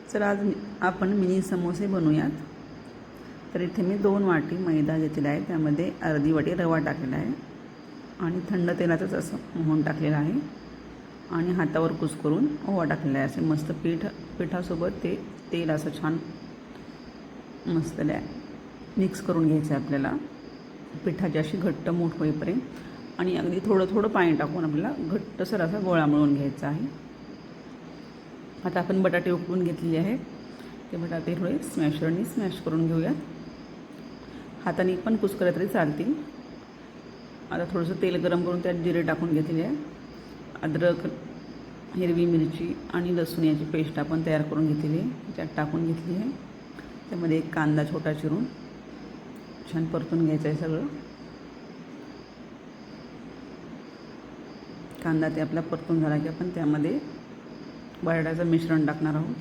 चला आज आपण मिनी समोसे बनवूयात। तर इथे मी 2 वाटी मैदा घेतलेला आहे, त्यामध्ये अर्धी वाटी रवा टाकलेला आहे आणि थंड तेलातच असं मोहन टाकलेलं आहे आणि हातावर कुस्करून ओवा टाकलेला आहे। असे मस्त पिठासोबत ते तेल असं छान मस्त मिक्स करून घ्यायचं आहे आपल्याला, पिठाची अशी घट्ट मूठ होईपर्यंत आणि अगदी थोडं थोडं पाणी टाकून आपल्याला घट्टसर असा गोळा मळून घ्यायचा आहे। आता आपण बटाटे उकडून घेतलेले आहेत, ते बटाटे थोडे स्मॅशरने स्मॅश करून घेऊयात। हाताने पण कुस्करले तरी चालतील। आता थोडंसं तेल गरम करून त्यात जिरे टाकून घेतलेले आहे, अद्रक, हिरवी मिरची आणि लसूण याची पेस्ट आपण तयार करून घेतलेली आहे, त्यात टाकून घेतली आहे। त्यामध्ये एक कांदा छोटा चिरून छान परतून घ्यायचं आहे सगळं। कांदा ते आपला परतून झाला की आपण त्यामध्ये बटाट्याचं मिश्रण टाकणार आहोत।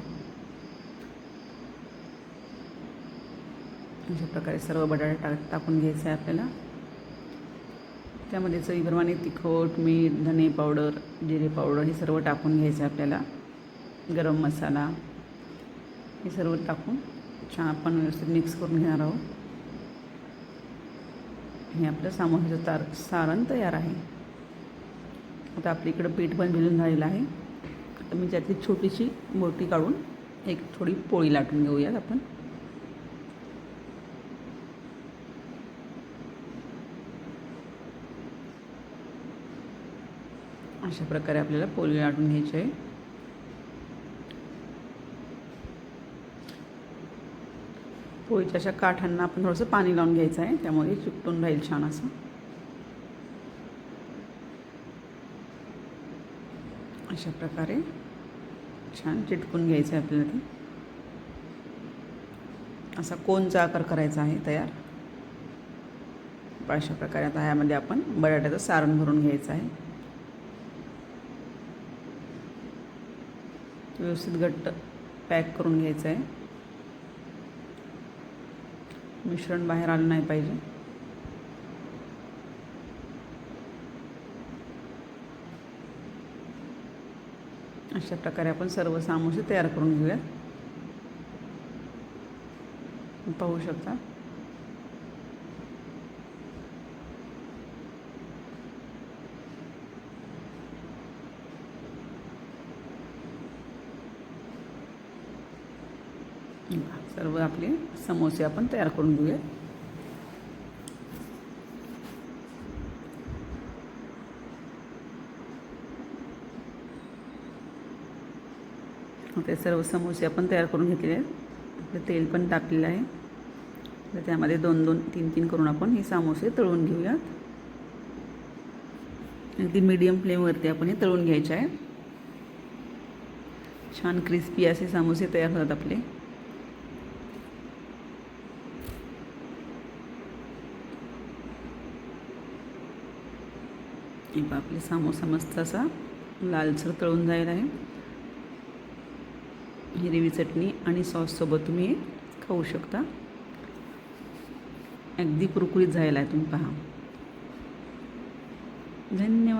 अशा प्रकारे सर्व बटाटे टाकून घ्यायचं आहे आपल्याला। त्यामध्ये चवीप्रमाणे तिखट, मीठ, धने पावडर, जिरे पावडर हे सर्व टाकून घ्यायचं आहे आपल्याला। गरम मसाला हे सर्व टाकून छान आपण व्यवस्थित मिक्स करून घेणार आहोत। हे आपलं समोसाचं सारण तयार आहे। आता आपल्याकडं पीठ पण भिजून झालेलं आहे। आता मी त्यातली छोटीशी बोटी काढून एक थोडी पोळी लाटून घेऊयात आपण। अशा प्रकारे आपल्याला पोळी लाटून घ्यायची आहे। पोळीच्या अशा काठांना आपण थोडंसं पाणी लावून घ्यायचं आहे, त्यामुळे चिकटून राहील छान असं। अशा प्रकारे छान चिटकून घ्यायचं आहे आपल्याला। ते असा कोनचा आकार करायचा आहे तयार। अशा प्रकारे आता ह्यामध्ये आपण बटाट्याचं सारण भरून घ्यायचं आहे। व्यवस्थित घट्ट पॅक करून घ्यायचं आहे, मिश्रण बाहेर आलं नाही पाहिजे। अशा प्रकारे आपण सर्व समोसे तयार करून घेऊयात। पाहू शकता सर्व आपले समोसे आपण तयार करून घेऊयात। ते सर्व समोसे आपण तयार करून घेतलेले आहेत। आपलं तेल पण टाकलेलं आहे, तर त्यामध्ये 2-2, 3-3 करून आपण हे समोसे तळून घेऊयात। अगदी मीडियम फ्लेमवरती आपण हे तळून घ्यायचे आहे। छान क्रिस्पी असे समोसे तयार होतात आपले। आपले समोसा मस्त असा लालसर तळून जायला आहे। हिरवी चटणी आणि सॉससोबत तुम्ही खाऊ शकता। अगदी कुरकुरीत झालेला आहे, तुम्ही पहा। धन्यवाद।